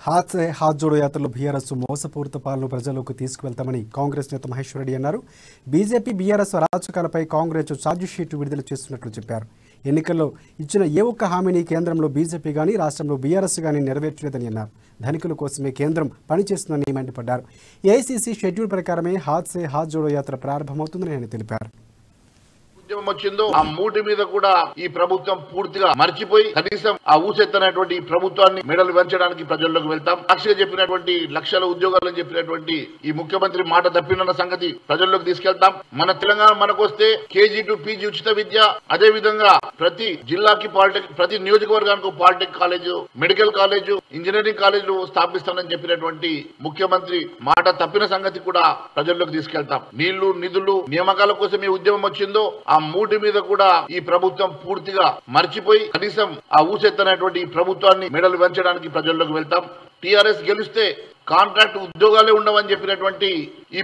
హాత్ సే హాత్ జోడో యాత్రలో బీఆర్ఎస్ మోసపూరిత పాలన ప్రజల్లోకి తీసుకువెళ్తామని కాంగ్రెస్ నేత మహేశ్వర్ రెడ్డి అన్నారు. బీజేపీ బీఆర్ఎస్ అరాచకాలపై కాంగ్రెస్ ఛార్జిషీట్ విడుదల చేస్తున్నట్లు చెప్పారు. ఎన్నికల్లో ఇచ్చిన ఏ ఒక్క హామీని కేంద్రంలో బీజేపీ కానీ రాష్ట్రంలో బీఆర్ఎస్ కానీ నెరవేర్చలేదని అన్నారు. ధనికుల కోసమే కేంద్రం పనిచేస్తుందని మండిపడ్డారు. ఏఐసీసీ షెడ్యూల్ ప్రకారమే హాత్ సే హాత్ జోడో యాత్ర ప్రారంభమవుతుందని ఆయన తెలిపారు. ఉద్యమం వచ్చిందో ఆ మూటి మీద కూడా ఈ ప్రభుత్వం పూర్తిగా మర్చిపోయి కనీసం ఆ ఊసెత్తనటువంటి ఈ ప్రభుత్వాన్ని మెడలు వంచడానికి ప్రజల్లోకి వెళ్తాం. సాక్షిగా చెప్పినటువంటి లక్షల ఉద్యోగాలను చెప్పినటువంటి ఈ ముఖ్యమంత్రి మాట తప్పిన సంగతి ప్రజల్లోకి తీసుకెళ్తాం. మన తెలంగాణ మనకొస్తే కేజీ టు పీజీ ఉచిత విద్య, అదే విధంగా ప్రతి జిల్లాకి పాలిటెక్నిక్, ప్రతి నియోజకవర్గానికి polytechnic college, medical college, engineering కాలేజీలు స్థాపిస్తానని చెప్పినటువంటి ముఖ్యమంత్రి మాట తప్పిన సంగతి కూడా ప్రజల్లోకి తీసుకెళ్తాం. నీళ్లు, నిధులు, నియామకాల కోసం ఈ ఉద్యమం వచ్చిందో ఆ మూటి మీద కూడా ఈ ప్రభుత్వం పూర్తిగా మర్చిపోయి కనీసం ఆ ఊసెత్తనటువంటి ఈ ప్రభుత్వాన్ని మెడలు వంచడానికి ప్రజల్లోకి వెళ్తాం. టీఆర్ఎస్ గెలిస్తే కాంట్రాక్ట్ ఉద్యోగాలే ఉండవని చెప్పినటువంటి ఈ